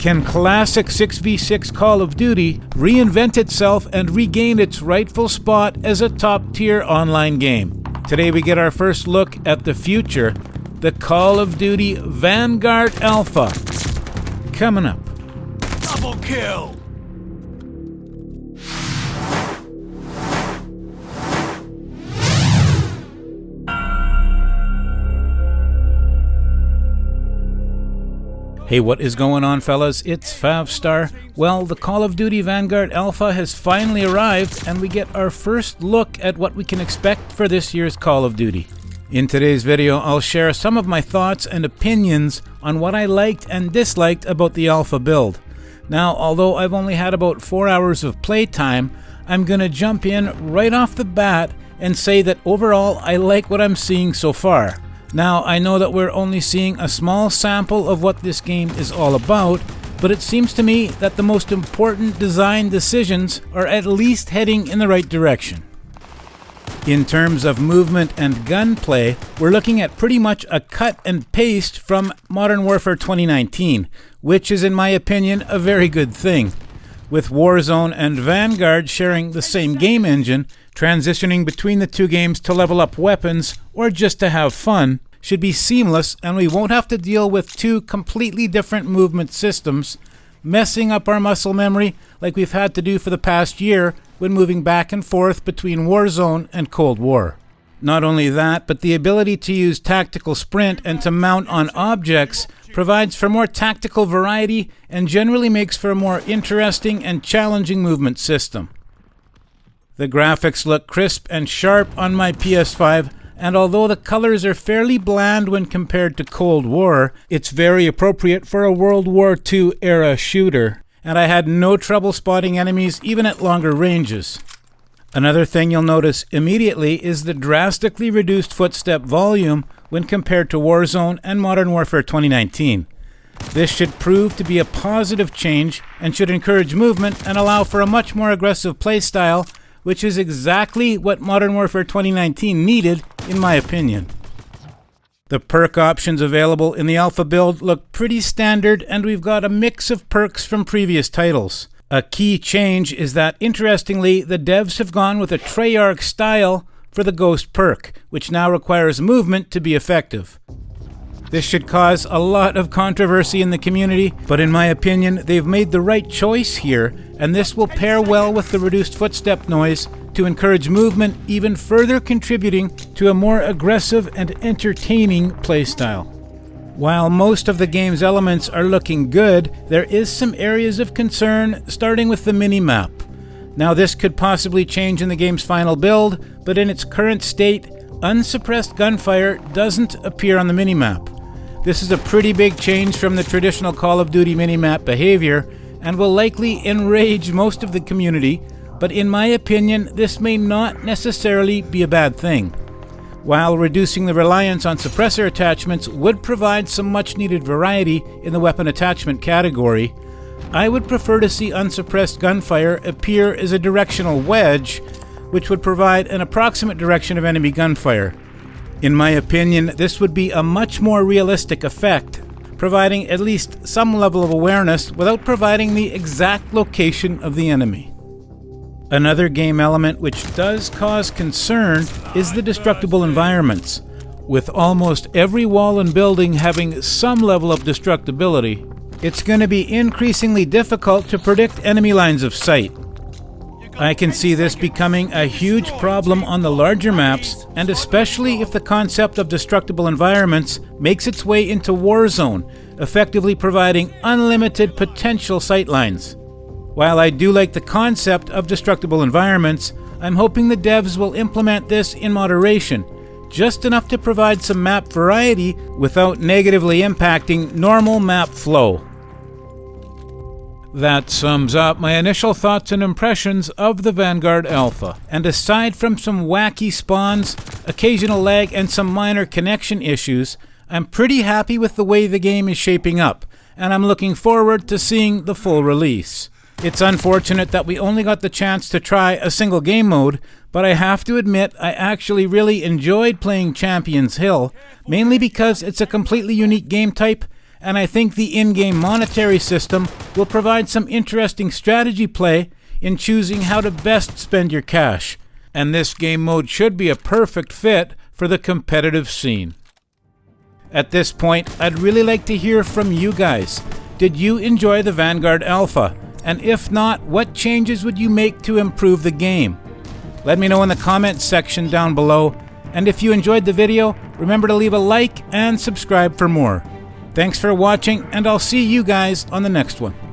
Can classic 6v6 Call of Duty reinvent itself and regain its rightful spot as a top-tier online game? Today we get our first look at the future, the Call of Duty Vanguard Alpha. Coming up. Double kill! Hey, what is going on, fellas? It's Favstar. Well, the Call of Duty Vanguard Alpha has finally arrived, and we get our first look at what we can expect for this year's Call of Duty. In today's video, I'll share some of my thoughts and opinions on what I liked and disliked about the Alpha build. Now, although I've only had about 4 hours of playtime, I'm gonna jump in right off the bat and say that overall I like what I'm seeing so far. Now, I know that we're only seeing a small sample of what this game is all about, but it seems to me that the most important design decisions are at least heading in the right direction. In terms of movement and gunplay, we're looking at pretty much a cut and paste from Modern Warfare 2019, which is in my opinion a very good thing. With Warzone and Vanguard sharing the same game engine, transitioning between the two games to level up weapons or just to have fun should be seamless, and we won't have to deal with two completely different movement systems, messing up our muscle memory like we've had to do for the past year when moving back and forth between Warzone and Cold War. Not only that, but the ability to use tactical sprint and to mount on objects provides for more tactical variety and generally makes for a more interesting and challenging movement system. The graphics look crisp and sharp on my PS5, and although the colors are fairly bland when compared to Cold War, it's very appropriate for a World War II era shooter, and I had no trouble spotting enemies even at longer ranges. Another thing you'll notice immediately is the drastically reduced footstep volume when compared to Warzone and Modern Warfare 2019. This should prove to be a positive change and should encourage movement and allow for a much more aggressive playstyle, which is exactly what Modern Warfare 2019 needed, in my opinion. The perk options available in the Alpha build look pretty standard, and we've got a mix of perks from previous titles. A key change is that, interestingly, the devs have gone with a Treyarch style for the Ghost perk, which now requires movement to be effective. This should cause a lot of controversy in the community, but in my opinion, they've made the right choice here, and this will pair well with the reduced footstep noise to encourage movement, even further contributing to a more aggressive and entertaining playstyle. While most of the game's elements are looking good, there is some areas of concern, starting with the minimap. Now, this could possibly change in the game's final build, but in its current state, unsuppressed gunfire doesn't appear on the minimap. This is a pretty big change from the traditional Call of Duty minimap behavior and will likely enrage most of the community, but in my opinion, this may not necessarily be a bad thing. While reducing the reliance on suppressor attachments would provide some much-needed variety in the weapon attachment category, I would prefer to see unsuppressed gunfire appear as a directional wedge, which would provide an approximate direction of enemy gunfire. In my opinion, this would be a much more realistic effect, providing at least some level of awareness without providing the exact location of the enemy. Another game element which does cause concern is the destructible environments. With almost every wall and building having some level of destructibility, it's going to be increasingly difficult to predict enemy lines of sight. I can see this becoming a huge problem on the larger maps, and especially if the concept of destructible environments makes its way into Warzone, effectively providing unlimited potential sightlines. While I do like the concept of destructible environments, I'm hoping the devs will implement this in moderation, just enough to provide some map variety without negatively impacting normal map flow. That sums up my initial thoughts and impressions of the Vanguard Alpha, and aside from some wacky spawns, occasional lag, and some minor connection issues, I'm pretty happy with the way the game is shaping up, and I'm looking forward to seeing the full release. It's unfortunate that we only got the chance to try a single game mode, but I have to admit I actually really enjoyed playing Champions Hill, mainly because it's a completely unique game type, and I think the in-game monetary system will provide some interesting strategy play in choosing how to best spend your cash. And this game mode should be a perfect fit for the competitive scene. At this point, I'd really like to hear from you guys. Did you enjoy the Vanguard Alpha? And if not, what changes would you make to improve the game? Let me know in the comments section down below. And if you enjoyed the video, remember to leave a like and subscribe for more. Thanks for watching, and I'll see you guys on the next one.